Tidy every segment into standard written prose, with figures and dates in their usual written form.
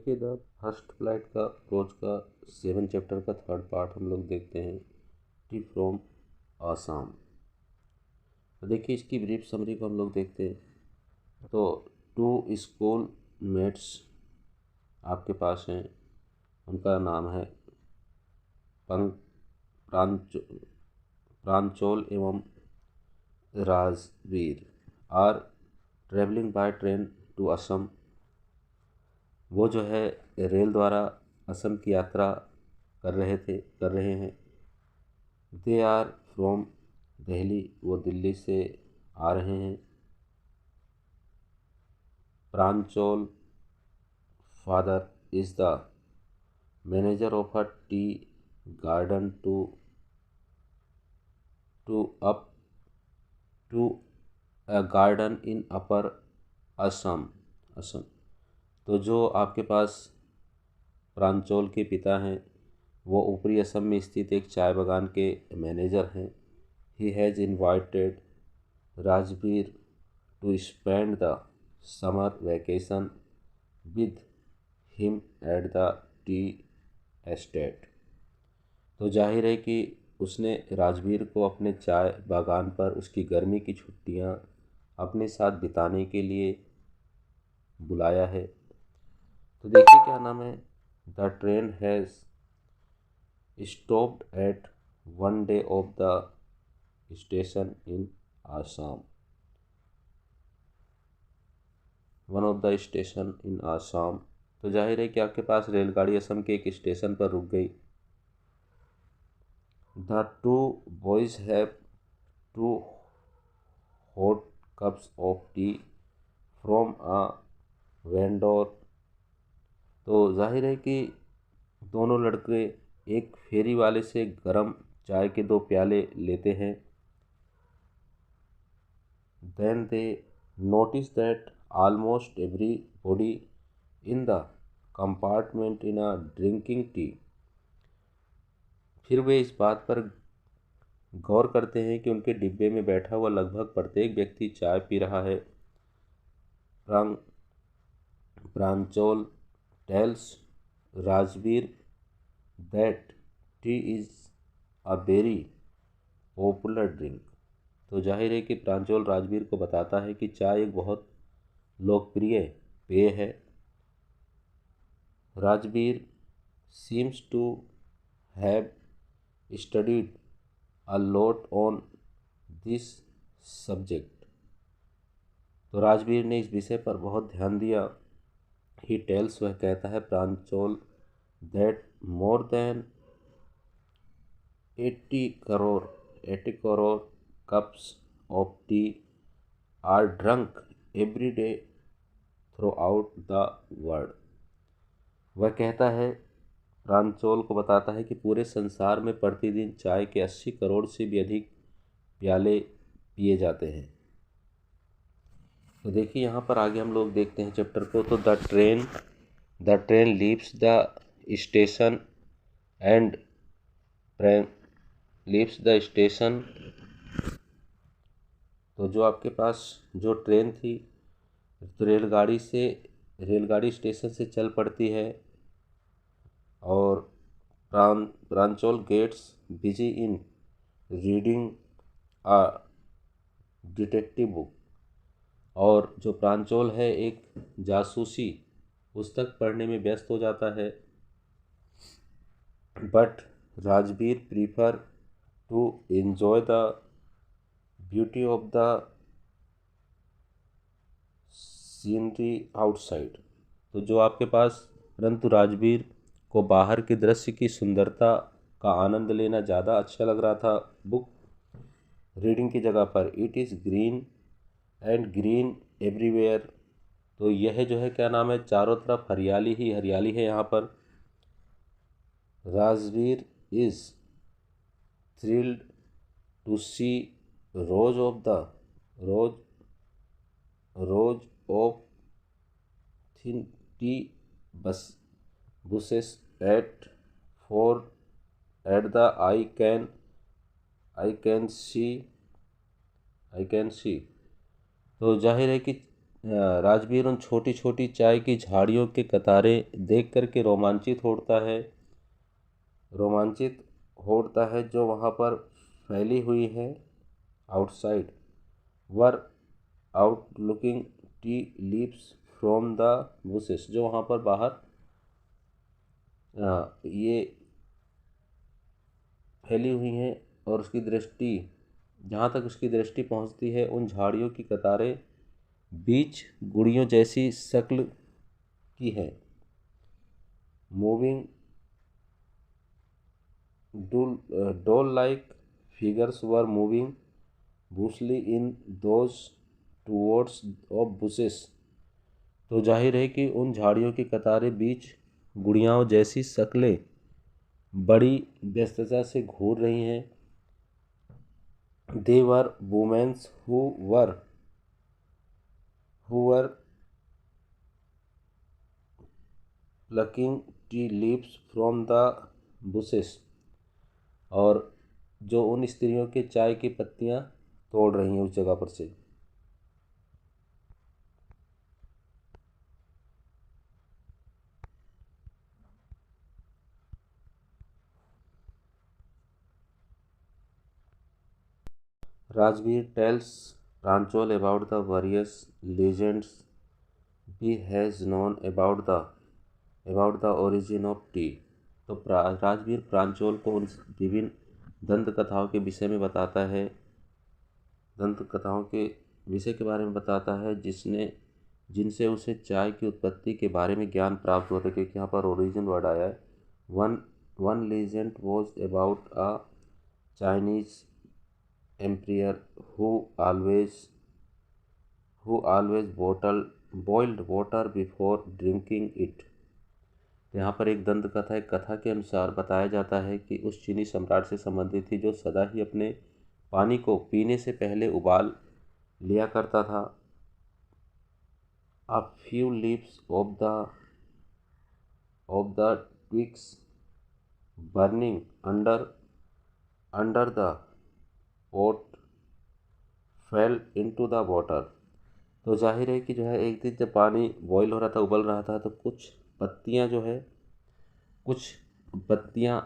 देखिए the first flight का approach का 7 चैप्टर का 3rd पार्ट हम लोग देखते हैं, टी फ्रॉम आसाम। तो देखिए इसकी ब्रीफ समरी को हम लोग देखते हैं। तो 2 स्कूल मेट्स आपके पास हैं, उनका नाम है प्रांचोल एवं Rajvir are travelling by train to Assam. वो जो है रेल द्वारा असम की यात्रा कर रहे हैं। दे आर फ्रॉम दिल्ली, वो दिल्ली से आ रहे हैं। Pranjol father is the manager of a tea garden to up to a garden in Upper Assam. तो जो आपके पास प्रांचोल के पिता हैं, वो ऊपरी असम में स्थित एक चाय बागान के मैनेजर हैं। He has invited Rajvir to spend the summer vacation with him at the tea estate. तो जाहिर है कि उसने राजवीर को अपने चाय बागान पर उसकी गर्मी की छुट्टियां अपने साथ बिताने के लिए बुलाया है। तो देखिए क्या नाम है, the train has stopped at one day of the station in Assam, one of the station इन आसाम। तो जाहिर है कि आपके पास रेलगाड़ी असम के एक स्टेशन पर रुक गई। The two boys have 2 hot cups of T from a vendor. तो जाहिर है कि दोनों लड़के एक फेरी वाले से गरम चाय के 2 प्याले लेते हैं। Then they notice that almost everybody in the compartment in a drinking tea. फिर वे इस बात पर गौर करते हैं कि उनके डिब्बे में बैठा हुआ लगभग प्रत्येक व्यक्ति चाय पी रहा है। Pranjol tells Rajvir that tea is a very popular drink. तो जाहिर है कि प्रांचोल राजवीर को बताता है कि चाय एक बहुत लोकप्रिय पेय है। Rajvir seems to have studied a lot on this subject. तो राजवीर ने इस विषय पर बहुत ध्यान दिया। ही टेल्स, वह कहता है Pranjol, that more than 80 crore cups of tea are drunk every day throughout the world. वह कहता है, प्रांचोल को बताता है कि पूरे संसार में प्रतिदिन चाय के 80 करोड़ से भी अधिक प्याले पिए जाते हैं। तो देखिए यहाँ पर आगे हम लोग देखते हैं चैप्टर को। तो the train leaves the station and leaves the station. तो जो आपके पास जो ट्रेन थी, तो रेलगाड़ी स्टेशन से चल पड़ती है और Pranjol gets busy in reading a detective book. और जो प्रांचोल है एक जासूसी पुस्तक पढ़ने में व्यस्त हो जाता है। But Rajvir prefer to enjoy the beauty of the scenery outside. तो जो आपके पास, परंतु राजवीर को बाहर के दृश्य की सुंदरता का आनंद लेना ज़्यादा अच्छा लग रहा था बुक रीडिंग की जगह पर। It is green and green everywhere. तो यह जो है क्या नाम है, चारों तरफ हरियाली ही हरियाली है यहाँ पर। Rajveer is thrilled to see rows of the rows of thin tea bushes at for at the I can see। तो जाहिर है कि राजवीर उन छोटी छोटी चाय की झाड़ियों के कतारें देख करके रोमांचित होता है जो वहाँ पर फैली हुई है। Outside were out looking tea leaves from the bushes, जो वहाँ पर बाहर ये फैली हुई हैं, और उसकी दृष्टि, जहाँ तक उसकी दृष्टि पहुँचती है, उन झाड़ियों की कतारें बीच गुड़ियों जैसी शक्ल की है। Moving doll like figures were moving busily in those towards of bushes. तो जाहिर है कि उन झाड़ियों की कतारें बीच गुड़ियाओं जैसी शक्लें बड़ी व्यस्तता से घूर रही हैं। दे वर women's who were plucking tea leaves from the bushes, और जो उन स्त्रियों के चाय की पत्तियां तोड़ रही हैं उस जगह पर से। Rajvir tells Pranjol about the various legends he has known about the origin of tea। तो राजवीर प्रांचोल को उन विभिन्न दंत कथाओं के विषय में बताता है, दंत कथाओं के विषय के बारे में बताता है जिनसे उसे चाय की उत्पत्ति के बारे में ज्ञान प्राप्त होता है, क्योंकि यहाँ पर ओरिजिन वर्ड आया है। One legend was about a Chinese ampere who always boiled water before drinking it। तो यहाँ पर एक दंत कथा, एक कथा के अनुसार बताया जाता है कि उस चीनी सम्राट से संबंधित थी जो सदा ही अपने पानी को पीने से पहले उबाल लिया करता था। A few leaves of the twigs burning under the pot fell into the water। तो जाहिर है कि जो है एक दिन जब पानी बॉईल हो रहा था, उबल रहा था, तो कुछ पत्तियां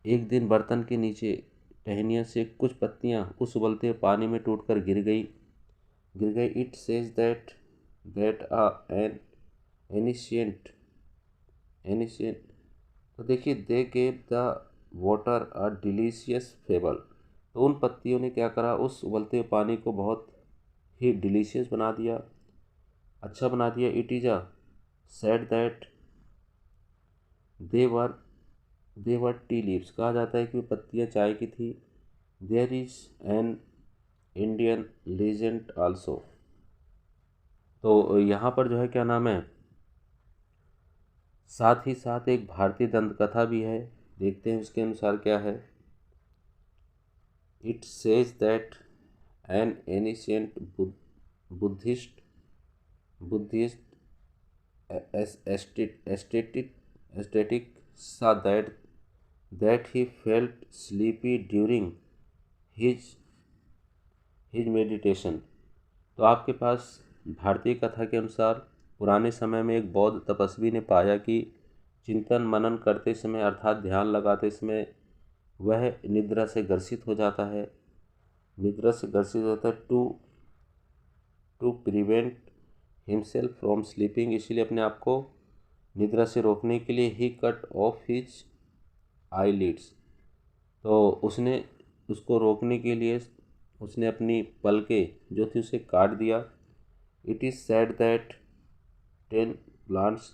एक दिन बर्तन के नीचे टहनियों से कुछ पत्तियां उस उबलते हुए पानी में टूटकर गिर गई। It says that an ancient तो देखिए, they gave the water a delicious fable. तो उन पत्तियों ने क्या करा, उस उबलते हुए पानी को बहुत ही डिलीशियस बना दिया, अच्छा बना दिया। It is a said that they were tea leaves, कहा जाता है कि वो पत्तियाँ चाय की थी। There is an Indian legend also. तो यहाँ पर जो है क्या नाम है, साथ ही साथ एक भारतीय दंत कथा भी है, देखते हैं उसके अनुसार क्या है। It says that an ancient Buddhist aesthetic saw that he felt sleepy during his meditation। तो आपके पास भारतीय कथा के अनुसार पुराने समय में एक बौद्ध तपस्वी ने पाया कि चिंतन मनन करते समय अर्थात ध्यान लगाते समय वह निद्रा से ग्रसित हो जाता है। To prevent himself from sleeping, इसलिए अपने आप को निद्रा से रोकने के लिए ही कट ऑफ हिज आईलिड्स। तो उसने उसको रोकने के लिए उसने अपनी पलकें जो थी उसे काट दिया। It is said that 10 plants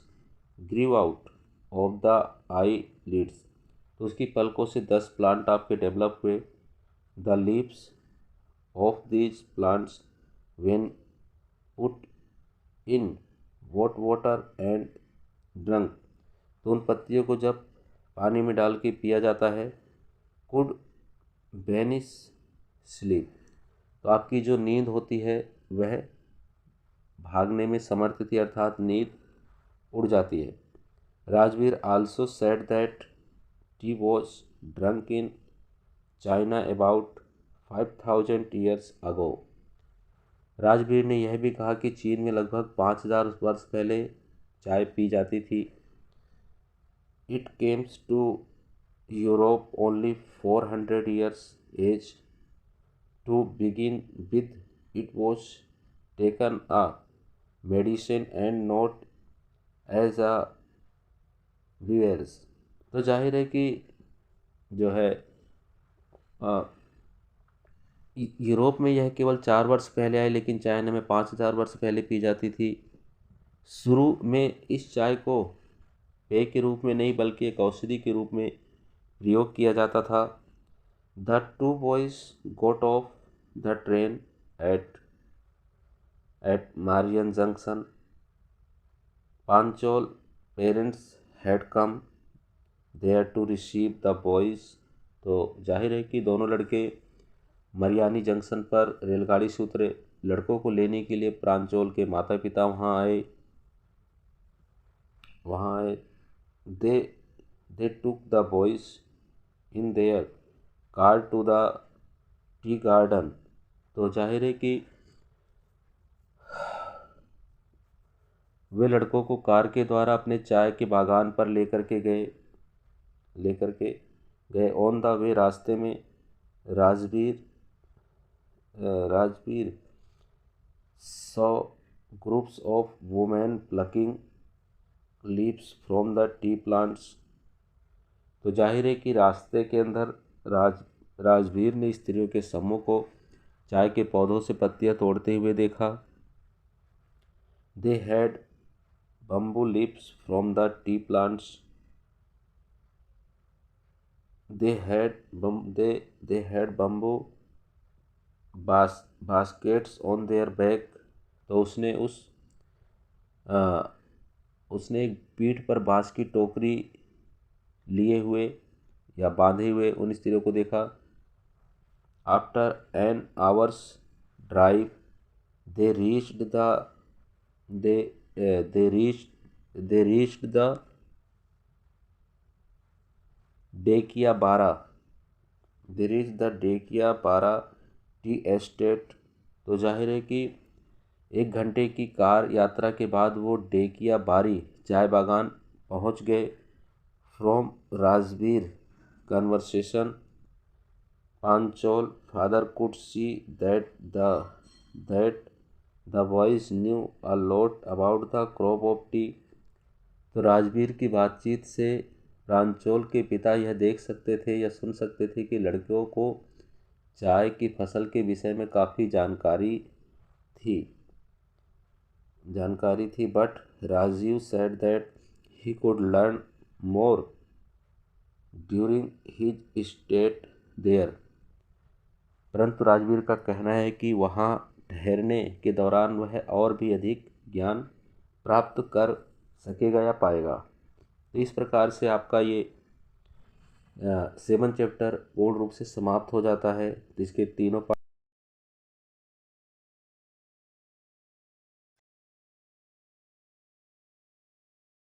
grew out of the eyelids. तो उसकी पलकों से 10 प्लांट आपके डेवलप हुए। The leaves of these plants when put in hot water and drunk, तो उन पत्तियों को जब पानी में डाल के पिया जाता है, कुड बेनिस स्लीप, तो आपकी जो नींद होती है वह भागने में समर्थ थी, अर्थात नींद उड़ जाती है। Rajveer also said that T was drunk in China about 5000 years ago। Rajveer ने यह भी कहा कि चीन में लगभग 5000 वर्ष पहले चाय पी जाती थी। It came to Europe only 400 years ago. To begin with it was taken a medicine and not as a beverage. तो जाहिर है कि जो है यूरोप में यह केवल 4 वर्ष पहले आई, लेकिन चाइना में 5000 वर्ष पहले पी जाती थी। शुरू में इस चाय को पेय के रूप में नहीं बल्कि एक औषधि के रूप में प्रयोग किया जाता था। The two boys got off the train at Mariani junction. Pranjol parents had come there to receive the boys. तो जाहिर है कि दोनों लड़के मरियानी जंक्शन पर रेलगाड़ी से उतरे। लड़कों को लेने के लिए प्रांचोल के माता पिता वहाँ आए। They took the boys in their car to the tea garden. तो जाहिर है कि वे लड़कों को कार के द्वारा अपने चाय के बागान पर लेकर के गए। ऑन द वे रास्ते में Rajveer saw groups of women plucking leaves from the T plants. तो जाहिर है कि रास्ते के अंदर राजवीर ने स्त्रियों के समूह को चाय के पौधों से पत्तियां तोड़ते हुए देखा। They had bamboo leaves from the tea plants. They had bamboo baskets on their back. तो उसने एक पीठ पर बांस की टोकरी लिए हुए या बांधे हुए उन स्त्रियों को देखा। After an hours drive they reached the Dhekiabari tea estate. तो जाहिर है कि 1 घंटे की कार यात्रा के बाद वो डेकिया बारी चाय बागान पहुंच गए। From Rajvir conversation Pranjol father could see that the boys knew a lot about the crop of tea. तो राजवीर की बातचीत से प्रांचोल के पिता यह देख सकते थे या सुन सकते थे कि लड़कियों को चाय की फसल के विषय में काफ़ी जानकारी थी। But Rajeev said that he could learn more during his stay there. परंतु राजवीर का कहना है कि वहाँ ठहरने के दौरान वह और भी अधिक ज्ञान प्राप्त कर सकेगा या पाएगा। तो इस प्रकार से आपका ये 7 चैप्टर पूर्ण रूप से समाप्त हो जाता है, जिसके तीनों